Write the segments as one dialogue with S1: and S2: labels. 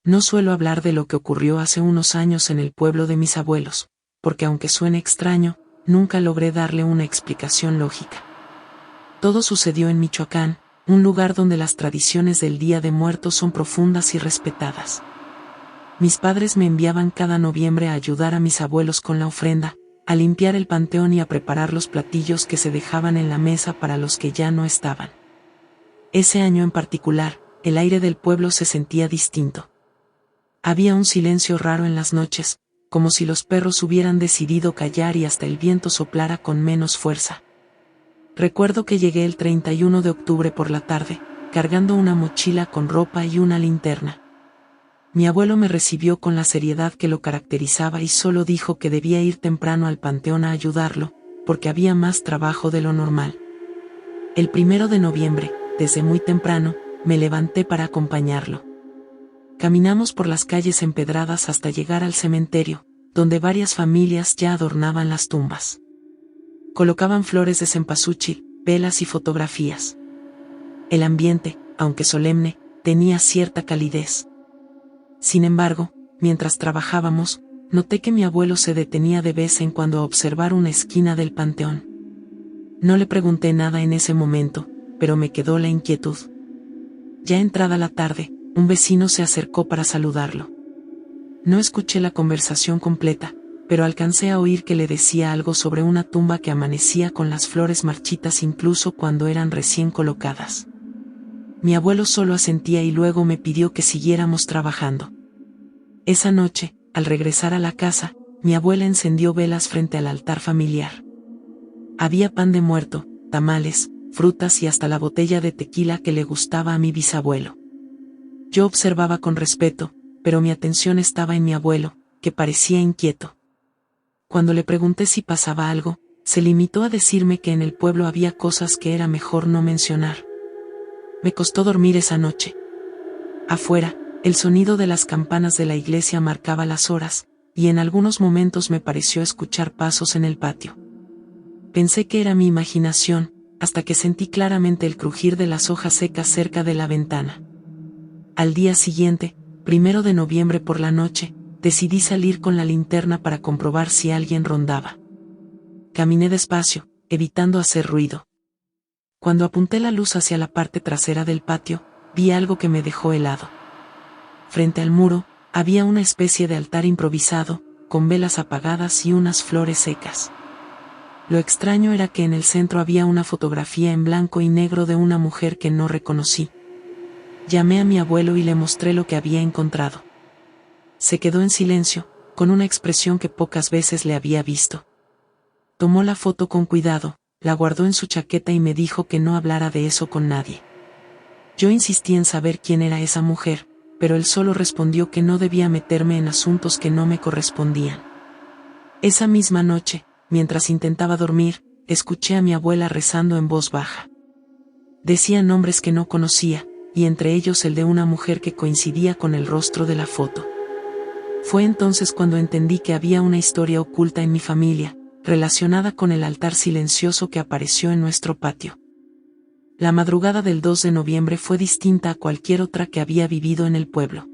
S1: No suelo hablar de lo que ocurrió hace unos años en el pueblo de mis abuelos, porque aunque suene extraño, nunca logré darle una explicación lógica. Todo sucedió en Michoacán, un lugar donde las tradiciones del Día de Muertos son profundas y respetadas. Mis padres me enviaban cada noviembre a ayudar a mis abuelos con la ofrenda, a limpiar el panteón y a preparar los platillos que se dejaban en la mesa para los que ya no estaban. Ese año en particular, el aire del pueblo se sentía distinto. Había un silencio raro en las noches, como si los perros hubieran decidido callar y hasta el viento soplara con menos fuerza. Recuerdo que llegué el 31 de octubre por la tarde, cargando una mochila con ropa y una linterna. Mi abuelo me recibió con la seriedad que lo caracterizaba y solo dijo que debía ir temprano al panteón a ayudarlo, porque había más trabajo de lo normal. El 1 de noviembre, desde muy temprano, me levanté para acompañarlo. Caminamos por las calles empedradas hasta llegar al cementerio, donde varias familias ya adornaban las tumbas. Colocaban flores de cempasúchil, velas y fotografías. El ambiente, aunque solemne, tenía cierta calidez. Sin embargo, mientras trabajábamos, noté que mi abuelo se detenía de vez en cuando a observar una esquina del panteón. No le pregunté nada en ese momento, pero me quedó la inquietud. Ya entrada la tarde, un vecino se acercó para saludarlo. No escuché la conversación completa, pero alcancé a oír que le decía algo sobre una tumba que amanecía con las flores marchitas incluso cuando eran recién colocadas. Mi abuelo solo asentía y luego me pidió que siguiéramos trabajando. Esa noche, al regresar a la casa, mi abuela encendió velas frente al altar familiar. Había pan de muerto, tamales, frutas y hasta la botella de tequila que le gustaba a mi bisabuelo. Yo observaba con respeto, pero mi atención estaba en mi abuelo, que parecía inquieto. Cuando le pregunté si pasaba algo, se limitó a decirme que en el pueblo había cosas que era mejor no mencionar. Me costó dormir esa noche. Afuera, el sonido de las campanas de la iglesia marcaba las horas, y en algunos momentos me pareció escuchar pasos en el patio. Pensé que era mi imaginación, hasta que sentí claramente el crujir de las hojas secas cerca de la ventana. Al día siguiente, 1 de noviembre por la noche, decidí salir con la linterna para comprobar si alguien rondaba. Caminé despacio, evitando hacer ruido. Cuando apunté la luz hacia la parte trasera del patio, vi algo que me dejó helado. Frente al muro, había una especie de altar improvisado, con velas apagadas y unas flores secas. Lo extraño era que en el centro había una fotografía en blanco y negro de una mujer que no reconocí. Llamé a mi abuelo y le mostré lo que había encontrado. Se quedó en silencio, con una expresión que pocas veces le había visto. Tomó la foto con cuidado, la guardó en su chaqueta y me dijo que no hablara de eso con nadie. Yo insistí en saber quién era esa mujer, pero él solo respondió que no debía meterme en asuntos que no me correspondían. Esa misma noche, mientras intentaba dormir, escuché a mi abuela rezando en voz baja. Decía nombres que no conocía, y entre ellos el de una mujer que coincidía con el rostro de la foto. Fue entonces cuando entendí que había una historia oculta en mi familia, relacionada con el altar silencioso que apareció en nuestro patio. La madrugada del 2 de noviembre fue distinta a cualquier otra que había vivido en el pueblo.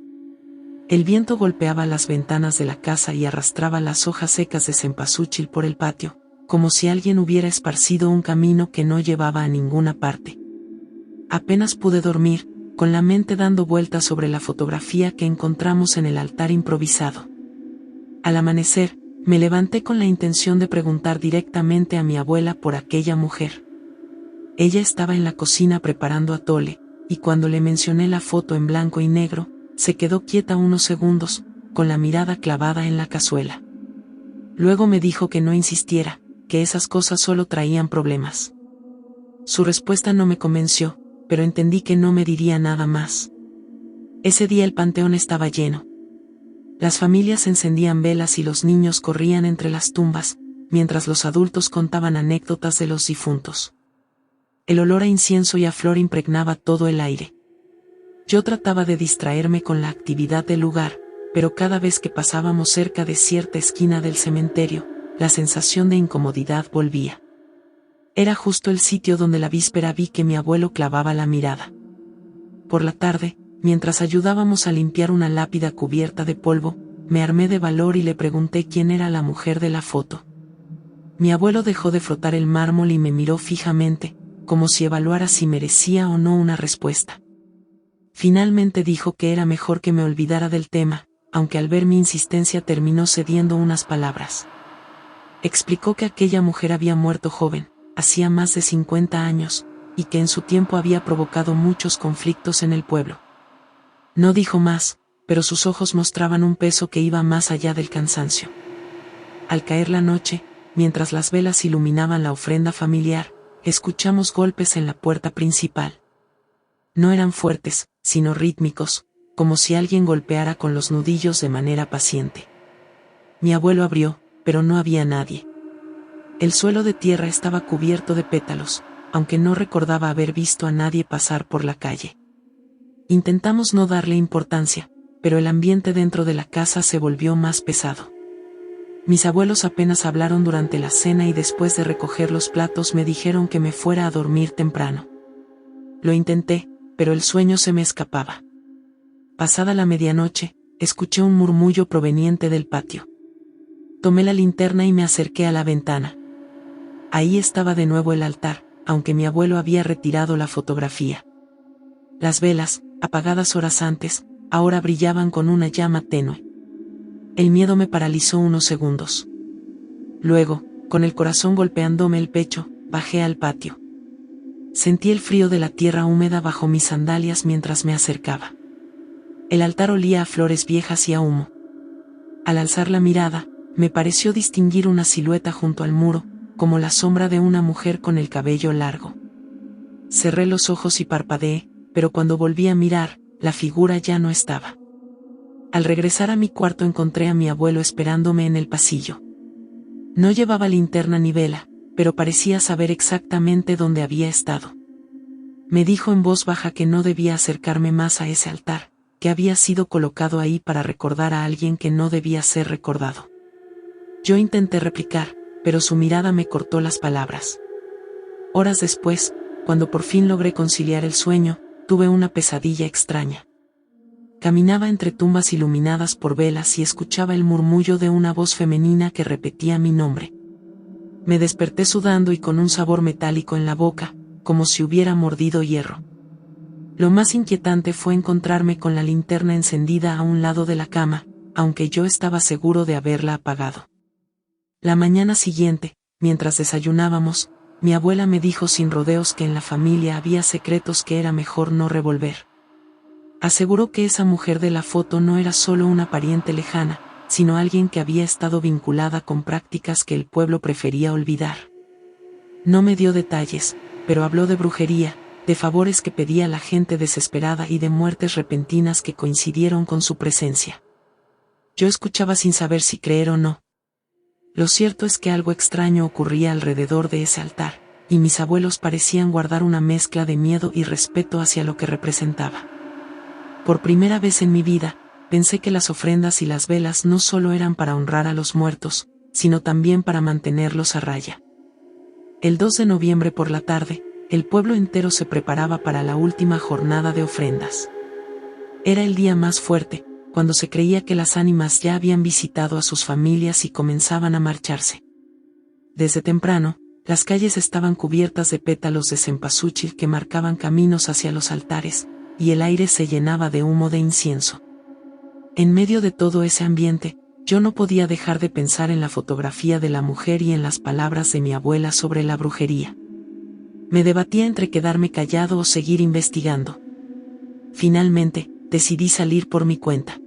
S1: El viento golpeaba las ventanas de la casa y arrastraba las hojas secas de cempasúchil por el patio, como si alguien hubiera esparcido un camino que no llevaba a ninguna parte. Apenas pude dormir, con la mente dando vueltas sobre la fotografía que encontramos en el altar improvisado. Al amanecer, me levanté con la intención de preguntar directamente a mi abuela por aquella mujer. Ella estaba en la cocina preparando atole, y cuando le mencioné la foto en blanco y negro, se quedó quieta unos segundos, con la mirada clavada en la cazuela. Luego me dijo que no insistiera, que esas cosas solo traían problemas. Su respuesta no me convenció, pero entendí que no me diría nada más. Ese día el panteón estaba lleno. Las familias encendían velas y los niños corrían entre las tumbas, mientras los adultos contaban anécdotas de los difuntos. El olor a incienso y a flor impregnaba todo el aire. Yo trataba de distraerme con la actividad del lugar, pero cada vez que pasábamos cerca de cierta esquina del cementerio, la sensación de incomodidad volvía. Era justo el sitio donde la víspera vi que mi abuelo clavaba la mirada. Por la tarde, mientras ayudábamos a limpiar una lápida cubierta de polvo, me armé de valor y le pregunté quién era la mujer de la foto. Mi abuelo dejó de frotar el mármol y me miró fijamente, como si evaluara si merecía o no una respuesta. Finalmente dijo que era mejor que me olvidara del tema, aunque al ver mi insistencia terminó cediendo unas palabras. Explicó que aquella mujer había muerto joven, hacía más de 50 años, y que en su tiempo había provocado muchos conflictos en el pueblo. No dijo más, pero sus ojos mostraban un peso que iba más allá del cansancio. Al caer la noche, mientras las velas iluminaban la ofrenda familiar, escuchamos golpes en la puerta principal. No eran fuertes, sino rítmicos, como si alguien golpeara con los nudillos de manera paciente. Mi abuelo abrió, pero no había nadie. El suelo de tierra estaba cubierto de pétalos, aunque no recordaba haber visto a nadie pasar por la calle. Intentamos no darle importancia, pero el ambiente dentro de la casa se volvió más pesado. Mis abuelos apenas hablaron durante la cena y después de recoger los platos me dijeron que me fuera a dormir temprano. Lo intenté, pero el sueño se me escapaba. Pasada la medianoche, escuché un murmullo proveniente del patio. Tomé la linterna y me acerqué a la ventana. Ahí estaba de nuevo el altar, aunque mi abuelo había retirado la fotografía. Las velas, apagadas horas antes, ahora brillaban con una llama tenue. El miedo me paralizó unos segundos. Luego, con el corazón golpeándome el pecho, bajé al patio. Sentí el frío de la tierra húmeda bajo mis sandalias mientras me acercaba. El altar olía a flores viejas y a humo. Al alzar la mirada, me pareció distinguir una silueta junto al muro, como la sombra de una mujer con el cabello largo. Cerré los ojos y parpadeé, pero cuando volví a mirar, la figura ya no estaba. Al regresar a mi cuarto encontré a mi abuelo esperándome en el pasillo. No llevaba linterna ni vela, pero parecía saber exactamente dónde había estado. Me dijo en voz baja que no debía acercarme más a ese altar, que había sido colocado ahí para recordar a alguien que no debía ser recordado. Yo intenté replicar, pero su mirada me cortó las palabras. Horas después, cuando por fin logré conciliar el sueño, tuve una pesadilla extraña. Caminaba entre tumbas iluminadas por velas y escuchaba el murmullo de una voz femenina que repetía mi nombre. Me desperté sudando y con un sabor metálico en la boca, como si hubiera mordido hierro. Lo más inquietante fue encontrarme con la linterna encendida a un lado de la cama, aunque yo estaba seguro de haberla apagado. La mañana siguiente, mientras desayunábamos, mi abuela me dijo sin rodeos que en la familia había secretos que era mejor no revolver. Aseguró que esa mujer de la foto no era solo una pariente lejana, sino alguien que había estado vinculada con prácticas que el pueblo prefería olvidar. No me dio detalles, pero habló de brujería, de favores que pedía la gente desesperada y de muertes repentinas que coincidieron con su presencia. Yo escuchaba sin saber si creer o no. Lo cierto es que algo extraño ocurría alrededor de ese altar, y mis abuelos parecían guardar una mezcla de miedo y respeto hacia lo que representaba. Por primera vez en mi vida, pensé que las ofrendas y las velas no solo eran para honrar a los muertos, sino también para mantenerlos a raya. El 2 de noviembre por la tarde, el pueblo entero se preparaba para la última jornada de ofrendas. Era el día más fuerte, cuando se creía que las ánimas ya habían visitado a sus familias y comenzaban a marcharse. Desde temprano, las calles estaban cubiertas de pétalos de cempasúchil que marcaban caminos hacia los altares, y el aire se llenaba de humo de incienso. En medio de todo ese ambiente, yo no podía dejar de pensar en la fotografía de la mujer y en las palabras de mi abuela sobre la brujería. Me debatía entre quedarme callado o seguir investigando. Finalmente, decidí salir por mi cuenta.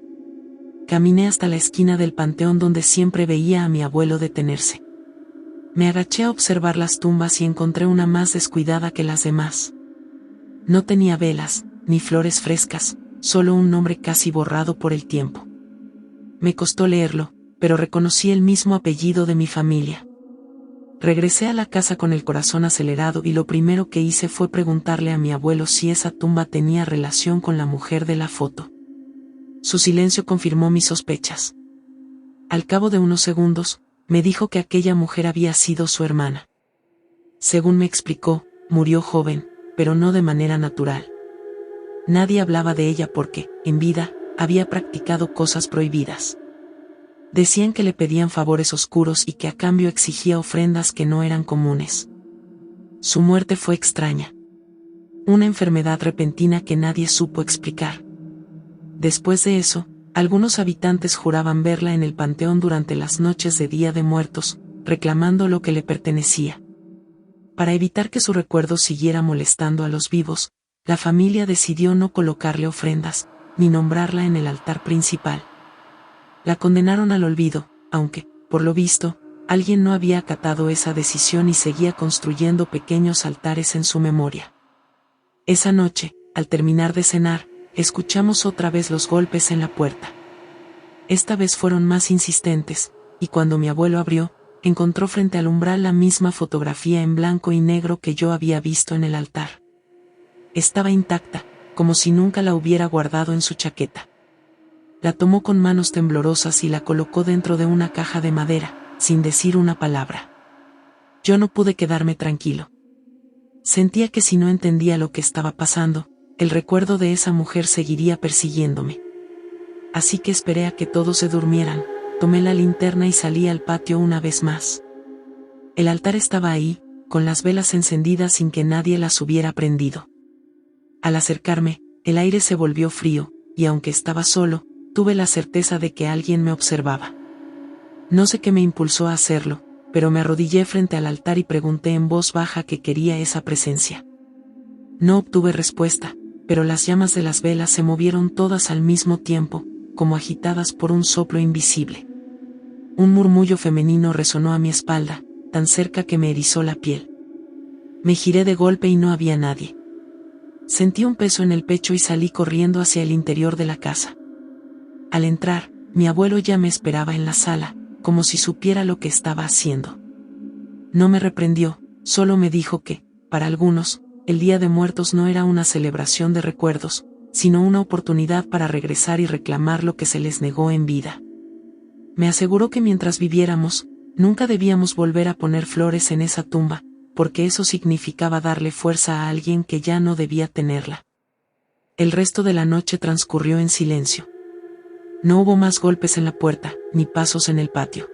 S1: Caminé hasta la esquina del panteón donde siempre veía a mi abuelo detenerse. Me agaché a observar las tumbas y encontré una más descuidada que las demás. No tenía velas, ni flores frescas, solo un nombre casi borrado por el tiempo. Me costó leerlo, pero reconocí el mismo apellido de mi familia. Regresé a la casa con el corazón acelerado y lo primero que hice fue preguntarle a mi abuelo si esa tumba tenía relación con la mujer de la foto. Su silencio confirmó mis sospechas. Al cabo de unos segundos, me dijo que aquella mujer había sido su hermana. Según me explicó, murió joven, pero no de manera natural. nadie hablaba de ella porque, en vida, había practicado cosas prohibidas. Decían que le pedían favores oscuros y que a cambio exigía ofrendas que no eran comunes. Su muerte fue extraña. Una enfermedad repentina que nadie supo explicar. Después de eso, algunos habitantes juraban verla en el panteón durante las noches de Día de Muertos, reclamando lo que le pertenecía. Para evitar que su recuerdo siguiera molestando a los vivos, la familia decidió no colocarle ofrendas, ni nombrarla en el altar principal. La condenaron al olvido, aunque, por lo visto, alguien no había acatado esa decisión y seguía construyendo pequeños altares en su memoria. Esa noche, al terminar de cenar, escuchamos otra vez los golpes en la puerta. Esta vez fueron más insistentes, y cuando mi abuelo abrió, encontró frente al umbral la misma fotografía en blanco y negro que yo había visto en el altar. Estaba intacta, como si nunca la hubiera guardado en su chaqueta. La tomó con manos temblorosas y la colocó dentro de una caja de madera, sin decir una palabra. Yo no pude quedarme tranquilo. Sentía que si no entendía lo que estaba pasando, el recuerdo de esa mujer seguiría persiguiéndome. Así que esperé a que todos se durmieran, tomé la linterna y salí al patio una vez más. El altar estaba ahí, con las velas encendidas sin que nadie las hubiera prendido. Al acercarme, el aire se volvió frío, y aunque estaba solo, tuve la certeza de que alguien me observaba. No sé qué me impulsó a hacerlo, pero me arrodillé frente al altar y pregunté en voz baja qué quería esa presencia. No obtuve respuesta, pero las llamas de las velas se movieron todas al mismo tiempo, como agitadas por un soplo invisible. Un murmullo femenino resonó a mi espalda, tan cerca que me erizó la piel. Me giré de golpe y no había nadie. Sentí un peso en el pecho y salí corriendo hacia el interior de la casa. Al entrar, mi abuelo ya me esperaba en la sala, como si supiera lo que estaba haciendo. No me reprendió, solo me dijo que, para algunos, el Día de Muertos no era una celebración de recuerdos, sino una oportunidad para regresar y reclamar lo que se les negó en vida. Me aseguró que mientras viviéramos, nunca debíamos volver a poner flores en esa tumba, porque eso significaba darle fuerza a alguien que ya no debía tenerla. El resto de la noche transcurrió en silencio. No hubo más golpes en la puerta, ni pasos en el patio.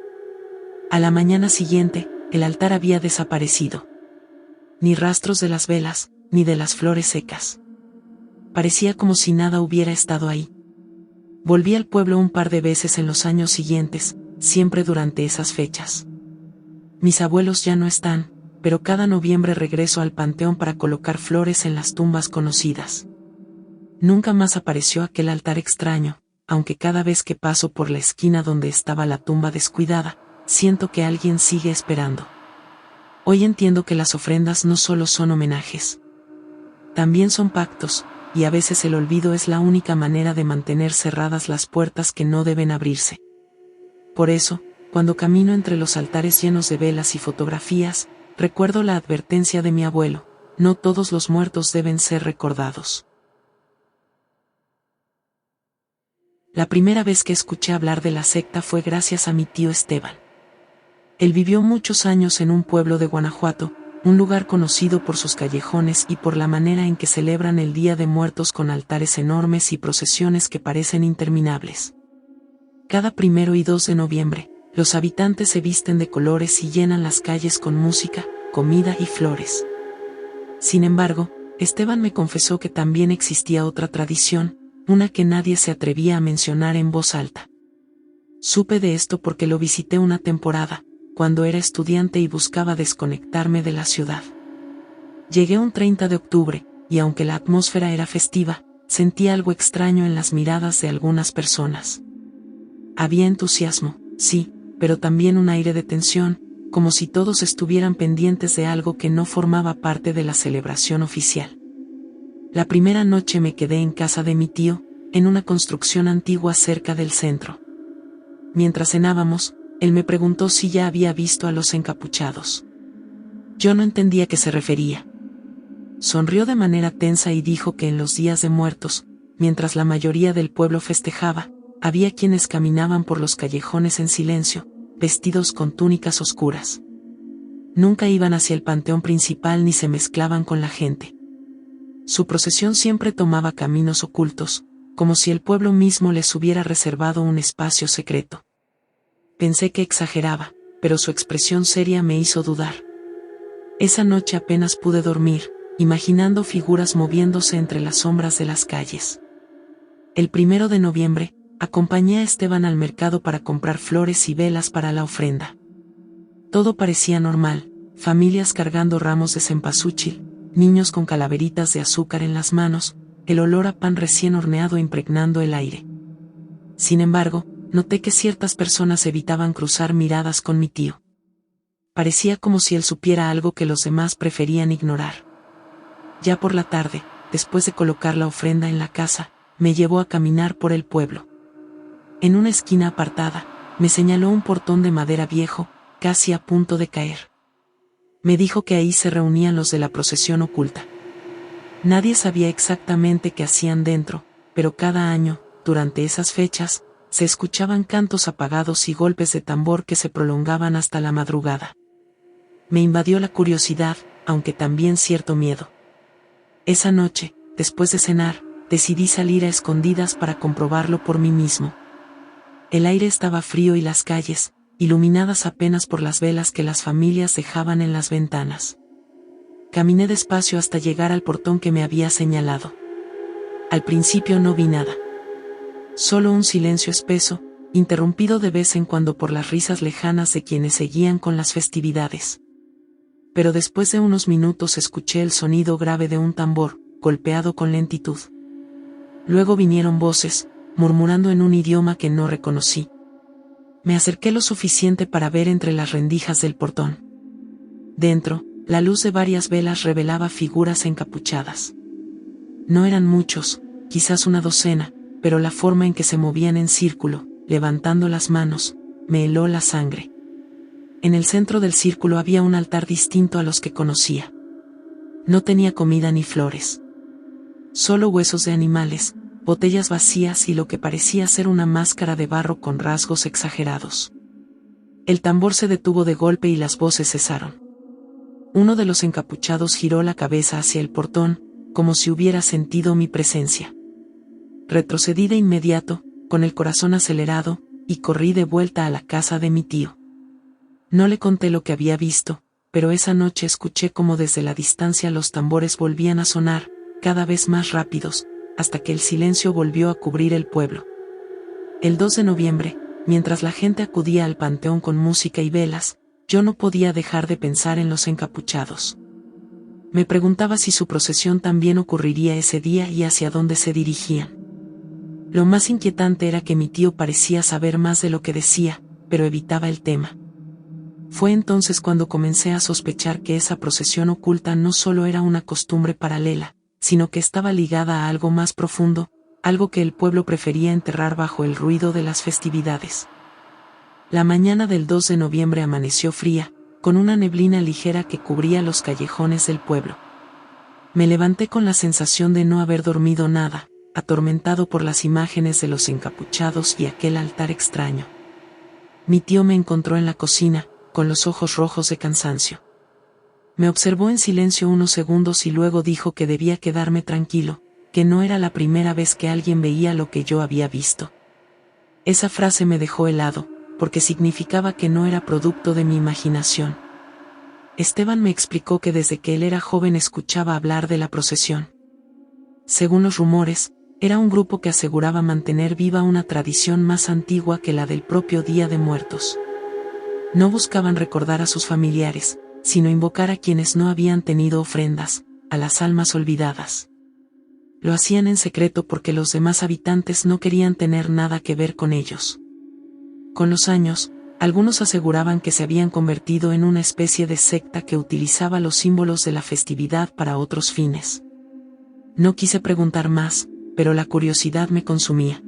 S1: A la mañana siguiente, el altar había desaparecido. Ni rastros de las velas, ni de las flores secas. Parecía como si nada hubiera estado ahí. Volví al pueblo un par de veces en los años siguientes, siempre durante esas fechas. Mis abuelos ya no están, pero cada noviembre regreso al panteón para colocar flores en las tumbas conocidas. Nunca más apareció aquel altar extraño, aunque cada vez que paso por la esquina donde estaba la tumba descuidada, siento que alguien sigue esperando. Hoy entiendo que las ofrendas no solo son homenajes. También son pactos, y a veces el olvido es la única manera de mantener cerradas las puertas que no deben abrirse. Por eso, cuando camino entre los altares llenos de velas y fotografías, recuerdo la advertencia de mi abuelo: no todos los muertos deben ser recordados. La primera vez que escuché hablar de la secta fue gracias a mi tío Esteban. Él vivió muchos años en un pueblo de Guanajuato, un lugar conocido por sus callejones y por la manera en que celebran el Día de Muertos con altares enormes y procesiones que parecen interminables. Cada 1 y 2 de noviembre, los habitantes se visten de colores y llenan las calles con música, comida y flores. Sin embargo, Esteban me confesó que también existía otra tradición, una que nadie se atrevía a mencionar en voz alta. Supe de esto porque lo visité una temporada, cuando era estudiante y buscaba desconectarme de la ciudad. Llegué un 30 de octubre, y aunque la atmósfera era festiva, sentí algo extraño en las miradas de algunas personas. Había entusiasmo, sí, pero también un aire de tensión, como si todos estuvieran pendientes de algo que no formaba parte de la celebración oficial. La primera noche me quedé en casa de mi tío, en una construcción antigua cerca del centro. Mientras cenábamos, él me preguntó si ya había visto a los encapuchados. Yo no entendía a qué se refería. Sonrió de manera tensa y dijo que en los días de muertos, mientras la mayoría del pueblo festejaba, había quienes caminaban por los callejones en silencio, vestidos con túnicas oscuras. Nunca iban hacia el panteón principal ni se mezclaban con la gente. Su procesión siempre tomaba caminos ocultos, como si el pueblo mismo les hubiera reservado un espacio secreto. Pensé que exageraba, pero su expresión seria me hizo dudar. Esa noche apenas pude dormir, imaginando figuras moviéndose entre las sombras de las calles. El 1 de noviembre, acompañé a Esteban al mercado para comprar flores y velas para la ofrenda. Todo parecía normal, familias cargando ramos de cempasúchil, niños con calaveritas de azúcar en las manos, el olor a pan recién horneado impregnando el aire. Sin embargo, noté que ciertas personas evitaban cruzar miradas con mi tío. Parecía como si él supiera algo que los demás preferían ignorar. Ya por la tarde, después de colocar la ofrenda en la casa, me llevó a caminar por el pueblo. En una esquina apartada, me señaló un portón de madera viejo, casi a punto de caer. Me dijo que ahí se reunían los de la procesión oculta. Nadie sabía exactamente qué hacían dentro, pero cada año, durante esas fechas, se escuchaban cantos apagados y golpes de tambor que se prolongaban hasta la madrugada. Me invadió la curiosidad, aunque también cierto miedo. Esa noche, después de cenar, decidí salir a escondidas para comprobarlo por mí mismo. El aire estaba frío y las calles, iluminadas apenas por las velas que las familias dejaban en las ventanas. Caminé despacio hasta llegar al portón que me había señalado. Al principio no vi nada. Solo un silencio espeso, interrumpido de vez en cuando por las risas lejanas de quienes seguían con las festividades. Pero después de unos minutos escuché el sonido grave de un tambor, golpeado con lentitud. Luego vinieron voces, murmurando en un idioma que no reconocí. Me acerqué lo suficiente para ver entre las rendijas del portón. Dentro, la luz de varias velas revelaba figuras encapuchadas. No eran muchos, quizás una docena, pero la forma en que se movían en círculo, levantando las manos, me heló la sangre. En el centro del círculo había un altar distinto a los que conocía. No tenía comida ni flores. Solo huesos de animales, botellas vacías y lo que parecía ser una máscara de barro con rasgos exagerados. El tambor se detuvo de golpe y las voces cesaron. Uno de los encapuchados giró la cabeza hacia el portón, como si hubiera sentido mi presencia. Retrocedí de inmediato, con el corazón acelerado, y corrí de vuelta a la casa de mi tío. No le conté lo que había visto, pero esa noche escuché como desde la distancia los tambores volvían a sonar, cada vez más rápidos, hasta que el silencio volvió a cubrir el pueblo. El 2 de noviembre, mientras la gente acudía al panteón con música y velas, yo no podía dejar de pensar en los encapuchados. Me preguntaba si su procesión también ocurriría ese día y hacia dónde se dirigían. Lo más inquietante era que mi tío parecía saber más de lo que decía, pero evitaba el tema. Fue entonces cuando comencé a sospechar que esa procesión oculta no solo era una costumbre paralela, sino que estaba ligada a algo más profundo, algo que el pueblo prefería enterrar bajo el ruido de las festividades. La mañana del 2 de noviembre amaneció fría, con una neblina ligera que cubría los callejones del pueblo. Me levanté con la sensación de no haber dormido nada, atormentado por las imágenes de los encapuchados y aquel altar extraño. Mi tío me encontró en la cocina, con los ojos rojos de cansancio. Me observó en silencio unos segundos y luego dijo que debía quedarme tranquilo, que no era la primera vez que alguien veía lo que yo había visto. Esa frase me dejó helado, porque significaba que no era producto de mi imaginación. Esteban me explicó que desde que él era joven escuchaba hablar de la procesión. Según los rumores, era un grupo que aseguraba mantener viva una tradición más antigua que la del propio Día de Muertos. No buscaban recordar a sus familiares, sino invocar a quienes no habían tenido ofrendas, a las almas olvidadas. Lo hacían en secreto porque los demás habitantes no querían tener nada que ver con ellos. Con los años, algunos aseguraban que se habían convertido en una especie de secta que utilizaba los símbolos de la festividad para otros fines. No quise preguntar más, pero la curiosidad me consumía.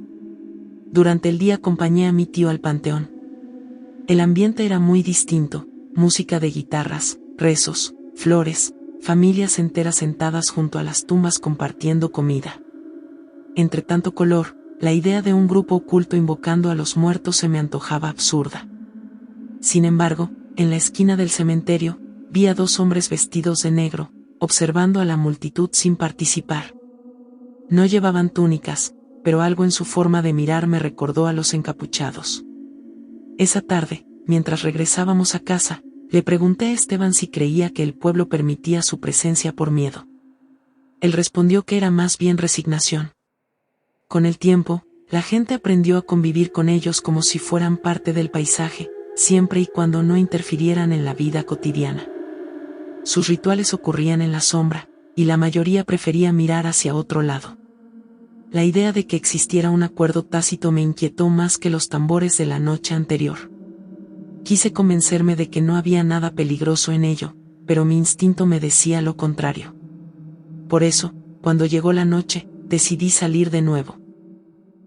S1: Durante el día acompañé a mi tío al panteón. El ambiente era muy distinto, música de guitarras, rezos, flores, familias enteras sentadas junto a las tumbas compartiendo comida. Entre tanto color, la idea de un grupo oculto invocando a los muertos se me antojaba absurda. Sin embargo, en la esquina del cementerio, vi a dos hombres vestidos de negro, observando a la multitud sin participar. No llevaban túnicas, pero algo en su forma de mirar me recordó a los encapuchados. Esa tarde, mientras regresábamos a casa, le pregunté a Esteban si creía que el pueblo permitía su presencia por miedo. Él respondió que era más bien resignación. Con el tiempo, la gente aprendió a convivir con ellos como si fueran parte del paisaje, siempre y cuando no interfirieran en la vida cotidiana. Sus rituales ocurrían en la sombra, y la mayoría prefería mirar hacia otro lado. La idea de que existiera un acuerdo tácito me inquietó más que los tambores de la noche anterior. Quise convencerme de que no había nada peligroso en ello, pero mi instinto me decía lo contrario. Por eso, cuando llegó la noche, decidí salir de nuevo.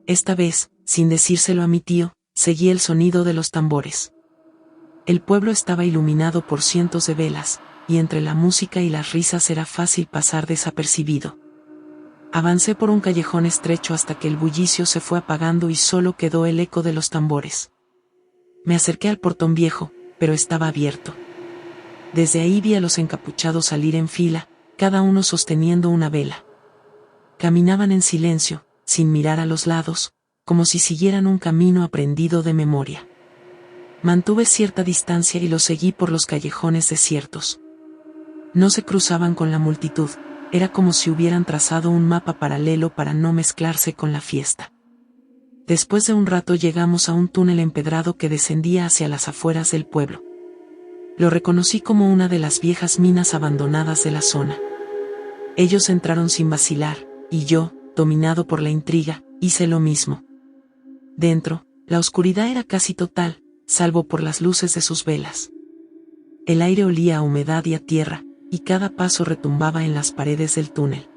S1: Esta vez, sin decírselo a mi tío, seguí el sonido de los tambores. El pueblo estaba iluminado por cientos de velas, y entre la música y las risas era fácil pasar desapercibido. Avancé por un callejón estrecho hasta que el bullicio se fue apagando y solo quedó el eco de los tambores. Me acerqué al portón viejo, pero estaba abierto. Desde ahí vi a los encapuchados salir en fila, cada uno sosteniendo una vela. Caminaban en silencio, sin mirar a los lados, como si siguieran un camino aprendido de memoria. Mantuve cierta distancia y los seguí por los callejones desiertos. No se cruzaban con la multitud, era como si hubieran trazado un mapa paralelo para no mezclarse con la fiesta. Después de un rato llegamos a un túnel empedrado que descendía hacia las afueras del pueblo. Lo reconocí como una de las viejas minas abandonadas de la zona. Ellos entraron sin vacilar, y yo, dominado por la intriga, hice lo mismo. Dentro, la oscuridad era casi total, salvo por las luces de sus velas. El aire olía a humedad y a tierra, y cada paso retumbaba en las paredes del túnel.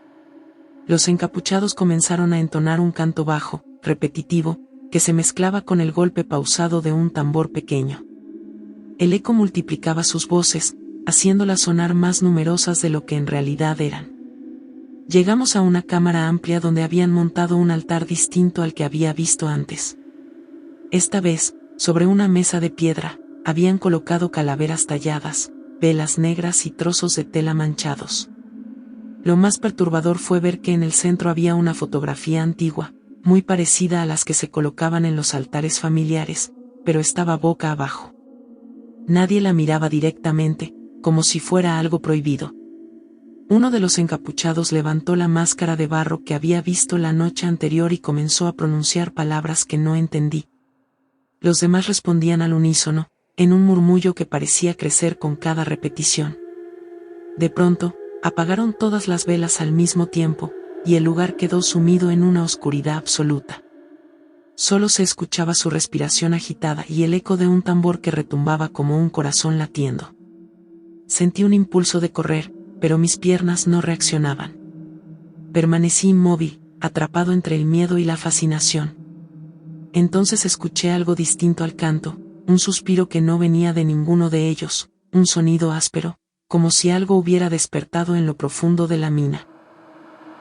S1: Los encapuchados comenzaron a entonar un canto bajo, repetitivo, que se mezclaba con el golpe pausado de un tambor pequeño. El eco multiplicaba sus voces, haciéndolas sonar más numerosas de lo que en realidad eran. Llegamos a una cámara amplia donde habían montado un altar distinto al que había visto antes. Esta vez, sobre una mesa de piedra, habían colocado calaveras talladas, velas negras y trozos de tela manchados. Lo más perturbador fue ver que en el centro había una fotografía antigua, muy parecida a las que se colocaban en los altares familiares, pero estaba boca abajo. Nadie la miraba directamente, como si fuera algo prohibido. Uno de los encapuchados levantó la máscara de barro que había visto la noche anterior y comenzó a pronunciar palabras que no entendí. Los demás respondían al unísono, en un murmullo que parecía crecer con cada repetición. De pronto, apagaron todas las velas al mismo tiempo, y el lugar quedó sumido en una oscuridad absoluta. Solo se escuchaba su respiración agitada y el eco de un tambor que retumbaba como un corazón latiendo. Sentí un impulso de correr, pero mis piernas no reaccionaban. Permanecí inmóvil, atrapado entre el miedo y la fascinación. Entonces escuché algo distinto al canto, un suspiro que no venía de ninguno de ellos, un sonido áspero, como si algo hubiera despertado en lo profundo de la mina.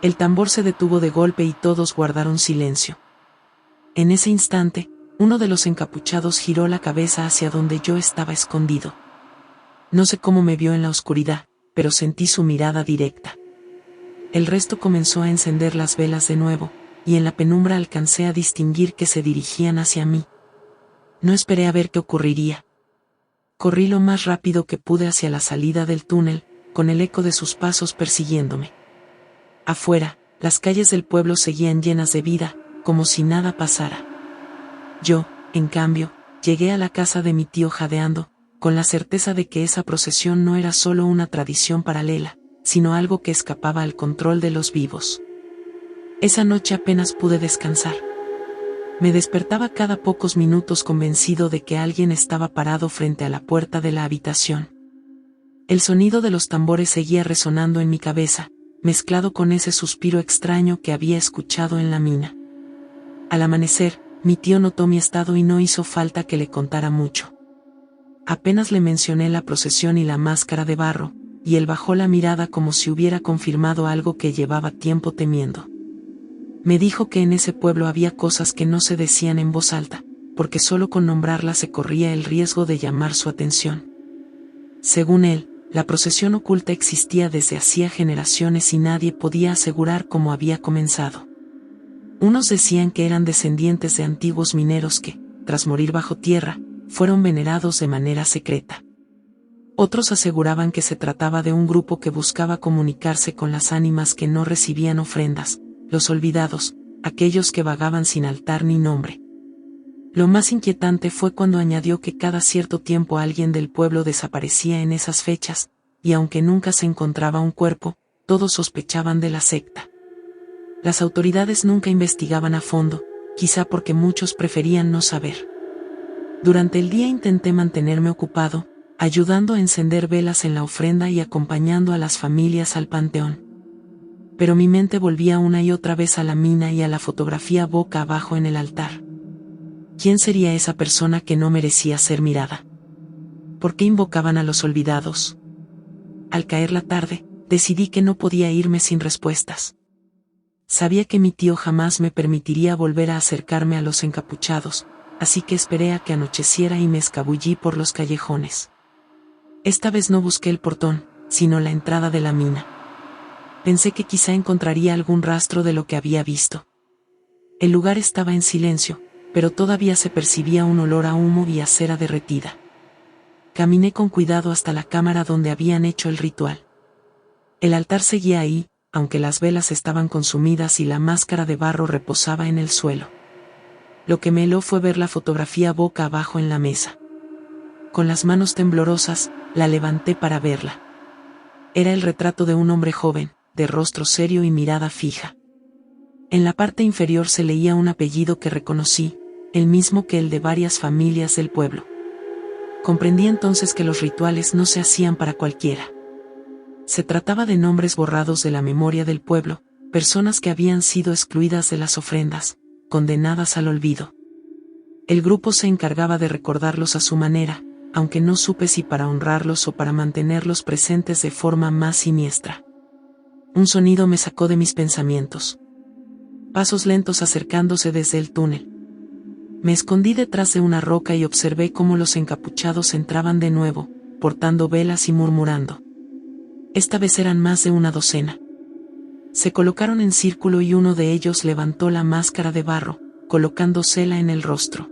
S1: El tambor se detuvo de golpe y todos guardaron silencio. En ese instante, uno de los encapuchados giró la cabeza hacia donde yo estaba escondido. No sé cómo me vio en la oscuridad, pero sentí su mirada directa. El resto comenzó a encender las velas de nuevo, y en la penumbra alcancé a distinguir que se dirigían hacia mí. No esperé a ver qué ocurriría. Corrí lo más rápido que pude hacia la salida del túnel, con el eco de sus pasos persiguiéndome. Afuera, las calles del pueblo seguían llenas de vida, como si nada pasara. Yo, en cambio, llegué a la casa de mi tío jadeando, con la certeza de que esa procesión no era solo una tradición paralela, sino algo que escapaba al control de los vivos. Esa noche apenas pude descansar. Me despertaba cada pocos minutos convencido de que alguien estaba parado frente a la puerta de la habitación. El sonido de los tambores seguía resonando en mi cabeza, mezclado con ese suspiro extraño que había escuchado en la mina. Al amanecer, mi tío notó mi estado y no hizo falta que le contara mucho. Apenas le mencioné la procesión y la máscara de barro, y él bajó la mirada como si hubiera confirmado algo que llevaba tiempo temiendo. Me dijo que en ese pueblo había cosas que no se decían en voz alta, porque solo con nombrarlas se corría el riesgo de llamar su atención. Según él, La procesión oculta existía desde hacía generaciones y nadie podía asegurar cómo había comenzado. Unos decían que eran descendientes de antiguos mineros que, tras morir bajo tierra, fueron venerados de manera secreta. Otros aseguraban que se trataba de un grupo que buscaba comunicarse con las ánimas que no recibían ofrendas, los olvidados, aquellos que vagaban sin altar ni nombre. Lo más inquietante fue cuando añadió que cada cierto tiempo alguien del pueblo desaparecía en esas fechas, y aunque nunca se encontraba un cuerpo, todos sospechaban de la secta. Las autoridades nunca investigaban a fondo, quizá porque muchos preferían no saber. Durante el día intenté mantenerme ocupado, ayudando a encender velas en la ofrenda y acompañando a las familias al panteón. Pero mi mente volvía una y otra vez a la mina y a la fotografía boca abajo en el altar. ¿Quién sería esa persona que no merecía ser mirada? ¿Por qué invocaban a los olvidados? Al caer la tarde, decidí que no podía irme sin respuestas. Sabía que mi tío jamás me permitiría volver a acercarme a los encapuchados, así que esperé a que anocheciera y me escabullí por los callejones. Esta vez no busqué el portón, sino la entrada de la mina. Pensé que quizá encontraría algún rastro de lo que había visto. El lugar estaba en silencio, pero todavía se percibía un olor a humo y a cera derretida. Caminé con cuidado hasta la cámara donde habían hecho el ritual. El altar seguía ahí, aunque las velas estaban consumidas y la máscara de barro reposaba en el suelo. Lo que me heló fue ver la fotografía boca abajo en la mesa. Con las manos temblorosas, la levanté para verla. Era el retrato de un hombre joven, de rostro serio y mirada fija. En la parte inferior se leía un apellido que reconocí, el mismo que el de varias familias del pueblo. Comprendí entonces que los rituales no se hacían para cualquiera. Se trataba de nombres borrados de la memoria del pueblo, personas que habían sido excluidas de las ofrendas, condenadas al olvido. El grupo se encargaba de recordarlos a su manera, aunque no supe si para honrarlos o para mantenerlos presentes de forma más siniestra. Un sonido me sacó de mis pensamientos. Pasos lentos acercándose desde el túnel. Me escondí detrás de una roca y observé cómo los encapuchados entraban de nuevo, portando velas y murmurando. Esta vez eran más de una docena. Se colocaron en círculo y uno de ellos levantó la máscara de barro, colocándosela en el rostro.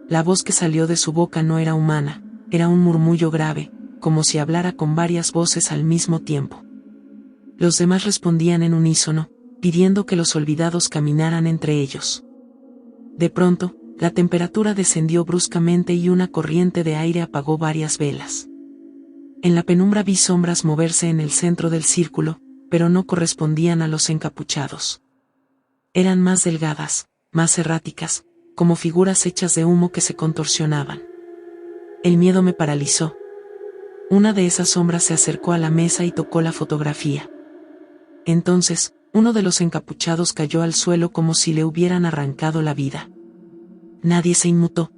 S1: La voz que salió de su boca no era humana, era un murmullo grave, como si hablara con varias voces al mismo tiempo. Los demás respondían en unísono, pidiendo que los olvidados caminaran entre ellos. De pronto, la temperatura descendió bruscamente y una corriente de aire apagó varias velas. En la penumbra vi sombras moverse en el centro del círculo, pero no correspondían a los encapuchados. Eran más delgadas, más erráticas, como figuras hechas de humo que se contorsionaban. El miedo me paralizó. Una de esas sombras se acercó a la mesa y tocó la fotografía. Entonces, uno de los encapuchados cayó al suelo como si le hubieran arrancado la vida. Nadie se inmutó.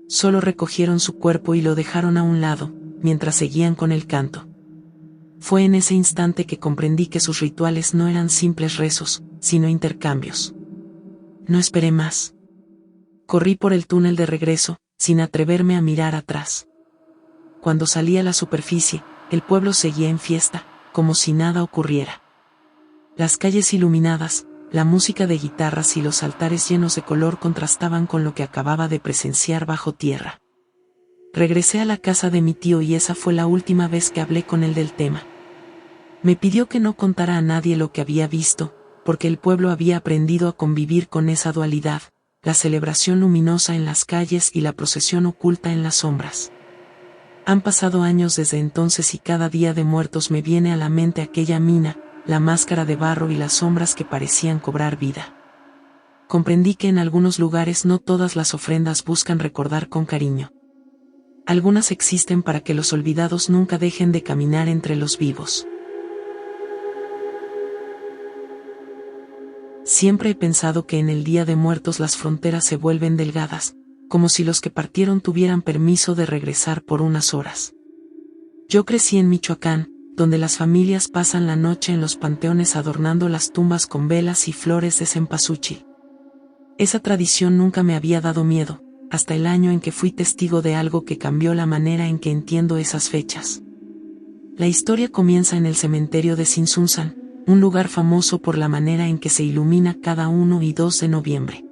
S1: Solo recogieron su cuerpo y lo dejaron a un lado, mientras seguían con el canto. Fue en ese instante que comprendí que sus rituales no eran simples rezos, sino intercambios. No esperé más. Corrí por el túnel de regreso, sin atreverme a mirar atrás. Cuando salí a la superficie, el pueblo seguía en fiesta, como si nada ocurriera. Las calles iluminadas, la música de guitarras y los altares llenos de color contrastaban con lo que acababa de presenciar bajo tierra. Regresé a la casa de mi tío y esa fue la última vez que hablé con él del tema. Me pidió que no contara a nadie lo que había visto, porque el pueblo había aprendido a convivir con esa dualidad, la celebración luminosa en las calles y la procesión oculta en las sombras. Han pasado años desde entonces y cada día de muertos me viene a la mente aquella mina, la máscara de barro y las sombras que parecían cobrar vida. Comprendí que en algunos lugares no todas las ofrendas buscan recordar con cariño. Algunas existen para que los olvidados nunca dejen de caminar entre los vivos. Siempre he pensado que en el Día de Muertos las fronteras se vuelven delgadas, como si los que partieron tuvieran permiso de regresar por unas horas. Yo crecí en Michoacán, donde las familias pasan la noche en los panteones adornando las tumbas con velas y flores de cempasúchil. Esa tradición nunca me había dado miedo, hasta el año en que fui testigo de algo que cambió la manera en que entiendo esas fechas. La historia comienza en el cementerio de Sinsunsan, un lugar famoso por la manera en que se ilumina cada 1 y 2 de noviembre.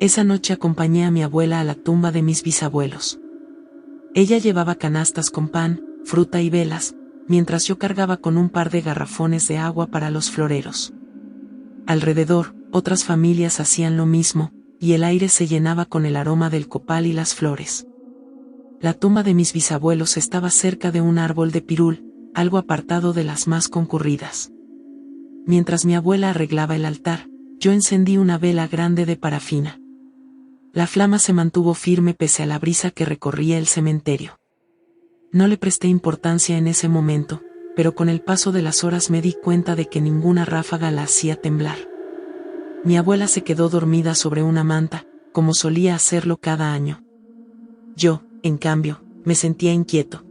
S1: Esa noche acompañé a mi abuela a la tumba de mis bisabuelos. Ella llevaba canastas con pan, fruta y velas, mientras yo cargaba con un par de garrafones de agua para los floreros. Alrededor, otras familias hacían lo mismo, y el aire se llenaba con el aroma del copal y las flores. La tumba de mis bisabuelos estaba cerca de un árbol de pirul, algo apartado de las más concurridas. Mientras mi abuela arreglaba el altar, yo encendí una vela grande de parafina. La flama se mantuvo firme pese a la brisa que recorría el cementerio. No le presté importancia en ese momento, pero con el paso de las horas me di cuenta de que ninguna ráfaga la hacía temblar. Mi abuela se quedó dormida sobre una manta, como solía hacerlo cada año. Yo, en cambio, me sentía inquieto.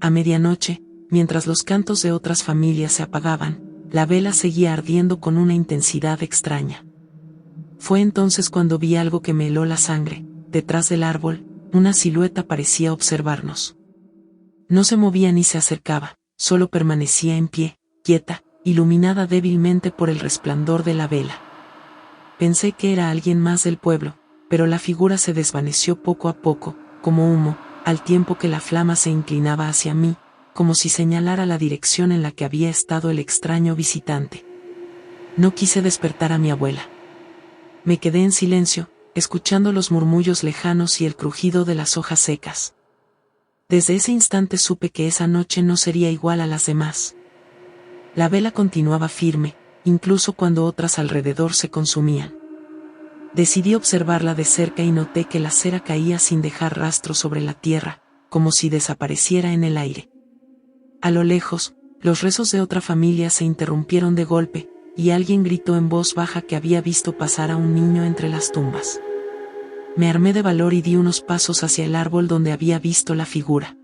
S1: A medianoche, mientras los cantos de otras familias se apagaban, la vela seguía ardiendo con una intensidad extraña. Fue entonces cuando vi algo que me heló la sangre. Detrás del árbol, una silueta parecía observarnos. No se movía ni se acercaba, solo permanecía en pie, quieta, iluminada débilmente por el resplandor de la vela. Pensé que era alguien más del pueblo, pero la figura se desvaneció poco a poco, como humo, al tiempo que la flama se inclinaba hacia mí, como si señalara la dirección en la que había estado el extraño visitante. No quise despertar a mi abuela. Me quedé en silencio, escuchando los murmullos lejanos y el crujido de las hojas secas. Desde ese instante supe que esa noche no sería igual a las demás. La vela continuaba firme, incluso cuando otras alrededor se consumían. Decidí observarla de cerca y noté que la cera caía sin dejar rastro sobre la tierra, como si desapareciera en el aire. A lo lejos, los rezos de otra familia se interrumpieron de golpe, y alguien gritó en voz baja que había visto pasar a un niño entre las tumbas. Me armé de valor y di unos pasos hacia el árbol donde había visto la figura.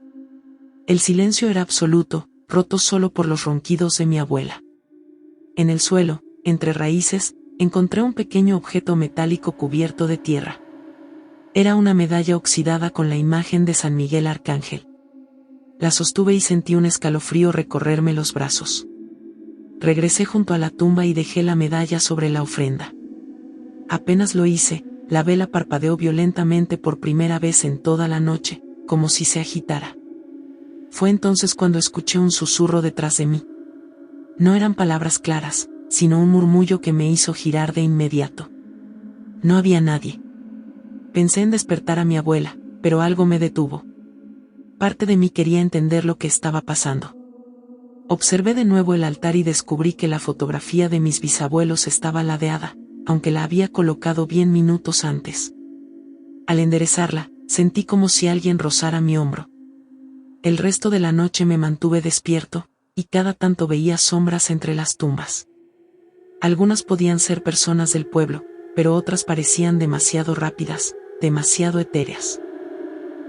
S1: El silencio era absoluto, roto solo por los ronquidos de mi abuela. En el suelo, entre raíces, encontré un pequeño objeto metálico cubierto de tierra. Era una medalla oxidada con la imagen de San Miguel Arcángel. La sostuve y sentí un escalofrío recorrerme los brazos. Regresé junto a la tumba y dejé la medalla sobre la ofrenda. Apenas lo hice, la vela parpadeó violentamente por primera vez en toda la noche, como si se agitara. Fue entonces cuando escuché un susurro detrás de mí. No eran palabras claras, sino un murmullo que me hizo girar de inmediato. No había nadie. Pensé en despertar a mi abuela, pero algo me detuvo. Parte de mí quería entender lo que estaba pasando. Observé de nuevo el altar y descubrí que la fotografía de mis bisabuelos estaba ladeada, aunque la había colocado bien minutos antes. Al enderezarla, sentí como si alguien rozara mi hombro. El resto de la noche me mantuve despierto, y cada tanto veía sombras entre las tumbas. Algunas podían ser personas del pueblo, pero otras parecían demasiado rápidas, demasiado etéreas.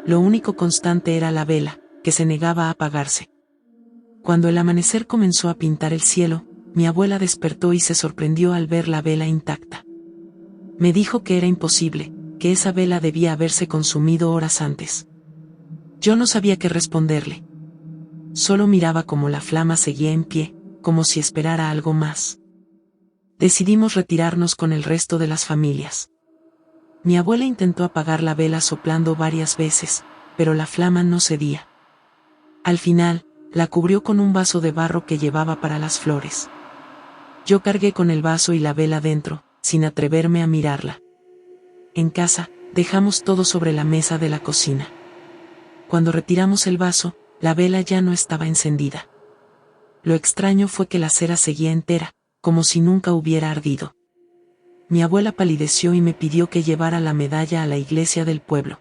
S1: Lo único constante era la vela, que se negaba a apagarse. Cuando el amanecer comenzó a pintar el cielo, mi abuela despertó y se sorprendió al ver la vela intacta. Me dijo que era imposible, que esa vela debía haberse consumido horas antes. Yo no sabía qué responderle. Solo miraba cómo la flama seguía en pie, como si esperara algo más. Decidimos retirarnos con el resto de las familias. Mi abuela intentó apagar la vela soplando varias veces, pero la flama no cedía. Al final, la cubrió con un vaso de barro que llevaba para las flores. Yo cargué con el vaso y la vela dentro, sin atreverme a mirarla. En casa, dejamos todo sobre la mesa de la cocina. Cuando retiramos el vaso, la vela ya no estaba encendida. Lo extraño fue que la cera seguía entera, como si nunca hubiera ardido. Mi abuela palideció y me pidió que llevara la medalla a la iglesia del pueblo.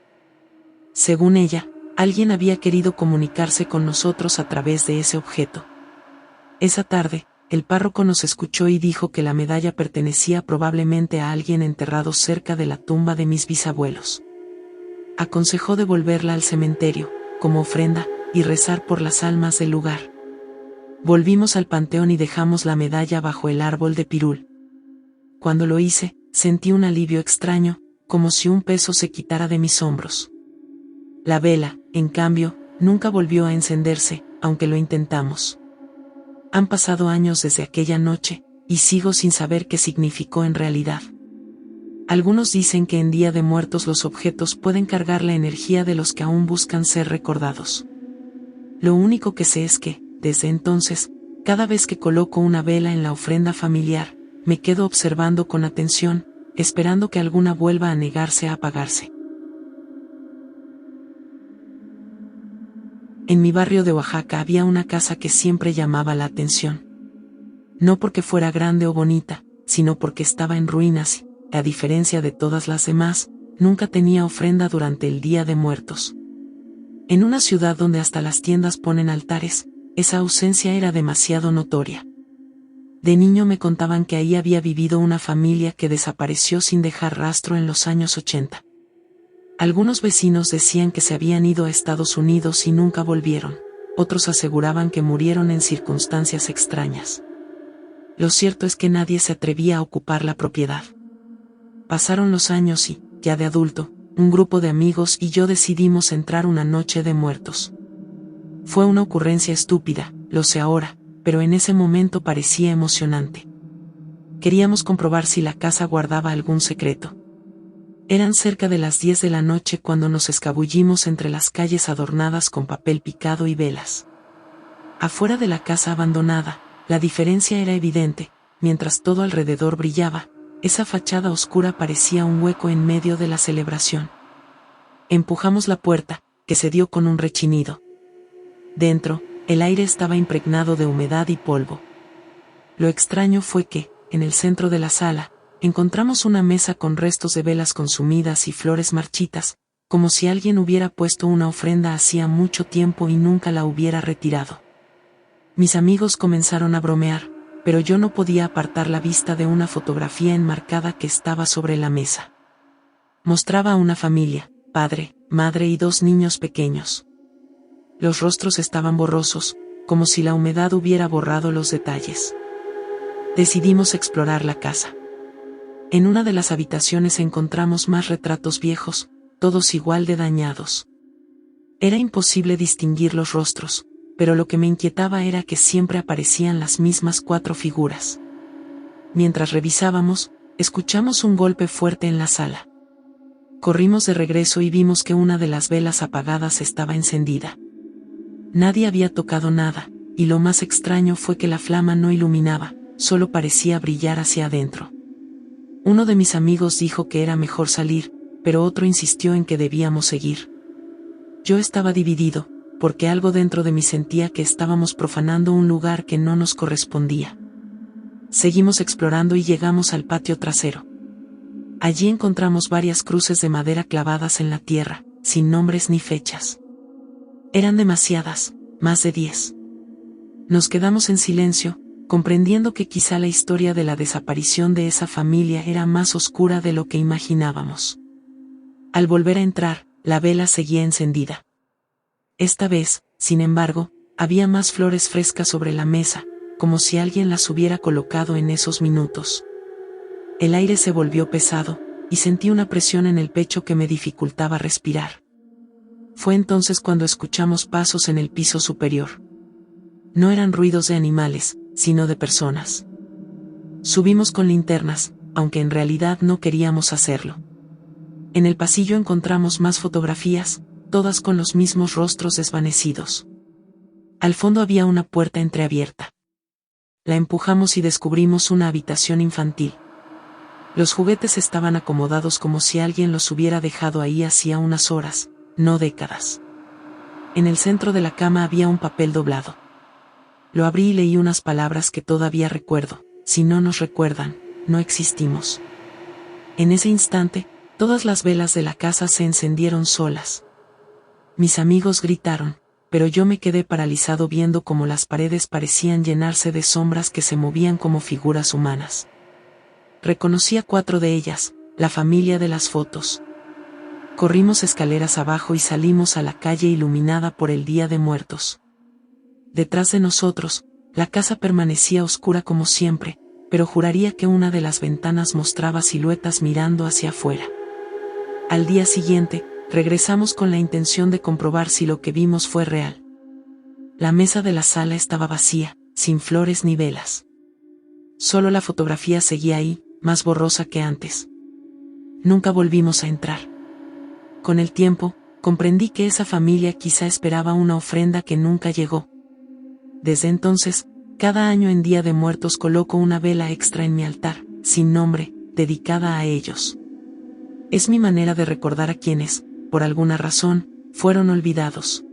S1: Según ella, alguien había querido comunicarse con nosotros a través de ese objeto. Esa tarde, el párroco nos escuchó y dijo que la medalla pertenecía probablemente a alguien enterrado cerca de la tumba de mis bisabuelos. Aconsejó devolverla al cementerio, como ofrenda, y rezar por las almas del lugar. Volvimos al panteón y dejamos la medalla bajo el árbol de pirul. Cuando lo hice, sentí un alivio extraño, como si un peso se quitara de mis hombros. La vela, en cambio, nunca volvió a encenderse, aunque lo intentamos. Han pasado años desde aquella noche, y sigo sin saber qué significó en realidad. Algunos dicen que en Día de Muertos los objetos pueden cargar la energía de los que aún buscan ser recordados. Lo único que sé es que, desde entonces, cada vez que coloco una vela en la ofrenda familiar, me quedo observando con atención, esperando que alguna vuelva a negarse a apagarse. En mi barrio de Oaxaca había una casa que siempre llamaba la atención. No porque fuera grande o bonita, sino porque estaba en ruinas y, a diferencia de todas las demás, nunca tenía ofrenda durante el Día de Muertos. En una ciudad donde hasta las tiendas ponen altares, esa ausencia era demasiado notoria. De niño me contaban que ahí había vivido una familia que desapareció sin dejar rastro en los años 80. Algunos vecinos decían que se habían ido a Estados Unidos y nunca volvieron, otros aseguraban que murieron en circunstancias extrañas. Lo cierto es que nadie se atrevía a ocupar la propiedad. Pasaron los años y, ya de adulto, un grupo de amigos y yo decidimos entrar una noche de muertos. Fue una ocurrencia estúpida, lo sé ahora, pero en ese momento parecía emocionante. Queríamos comprobar si la casa guardaba algún secreto. Eran cerca de las 10 de la noche cuando nos escabullimos entre las calles adornadas con papel picado y velas. Afuera de la casa abandonada, la diferencia era evidente, mientras todo alrededor brillaba, esa fachada oscura parecía un hueco en medio de la celebración. Empujamos la puerta, que se dio con un rechinido. Dentro, el aire estaba impregnado de humedad y polvo. Lo extraño fue que, en el centro de la sala, encontramos una mesa con restos de velas consumidas y flores marchitas, como si alguien hubiera puesto una ofrenda hacía mucho tiempo y nunca la hubiera retirado. Mis amigos comenzaron a bromear, pero yo no podía apartar la vista de una fotografía enmarcada que estaba sobre la mesa. Mostraba a una familia, padre, madre y 2 niños pequeños. Los rostros estaban borrosos, como si la humedad hubiera borrado los detalles. Decidimos explorar la casa. En una de las habitaciones encontramos más retratos viejos, todos igual de dañados. Era imposible distinguir los rostros, pero lo que me inquietaba era que siempre aparecían las mismas 4 figuras. Mientras revisábamos, escuchamos un golpe fuerte en la sala. Corrimos de regreso y vimos que una de las velas apagadas estaba encendida. Nadie había tocado nada, y lo más extraño fue que la flama no iluminaba, solo parecía brillar hacia adentro. Uno de mis amigos dijo que era mejor salir, pero otro insistió en que debíamos seguir. Yo estaba dividido, porque algo dentro de mí sentía que estábamos profanando un lugar que no nos correspondía. Seguimos explorando y llegamos al patio trasero. Allí encontramos varias cruces de madera clavadas en la tierra, sin nombres ni fechas. Eran demasiadas, más de 10. Nos quedamos en silencio, comprendiendo que quizá la historia de la desaparición de esa familia era más oscura de lo que imaginábamos. Al volver a entrar, la vela seguía encendida. Esta vez, sin embargo, había más flores frescas sobre la mesa, como si alguien las hubiera colocado en esos minutos. El aire se volvió pesado, y sentí una presión en el pecho que me dificultaba respirar. Fue entonces cuando escuchamos pasos en el piso superior. No eran ruidos de animales, sino de personas. Subimos con linternas, aunque en realidad no queríamos hacerlo. En el pasillo encontramos más fotografías, todas con los mismos rostros desvanecidos. Al fondo había una puerta entreabierta. La empujamos y descubrimos una habitación infantil. Los juguetes estaban acomodados como si alguien los hubiera dejado ahí hacía unas horas, no décadas. En el centro de la cama había un papel doblado. Lo abrí y leí unas palabras que todavía recuerdo: si no nos recuerdan, no existimos. En ese instante, todas las velas de la casa se encendieron solas. Mis amigos gritaron, pero yo me quedé paralizado viendo cómo las paredes parecían llenarse de sombras que se movían como figuras humanas. Reconocí a 4 de ellas, la familia de las fotos. Corrimos escaleras abajo y salimos a la calle iluminada por el Día de Muertos. Detrás de nosotros, la casa permanecía oscura como siempre, pero juraría que una de las ventanas mostraba siluetas mirando hacia afuera. Al día siguiente, regresamos con la intención de comprobar si lo que vimos fue real. La mesa de la sala estaba vacía, sin flores ni velas. Solo la fotografía seguía ahí, más borrosa que antes. Nunca volvimos a entrar. Con el tiempo, comprendí que esa familia quizá esperaba una ofrenda que nunca llegó. Desde entonces, cada año en Día de Muertos coloco una vela extra en mi altar, sin nombre, dedicada a ellos. Es mi manera de recordar a quienes, por alguna razón, fueron olvidados.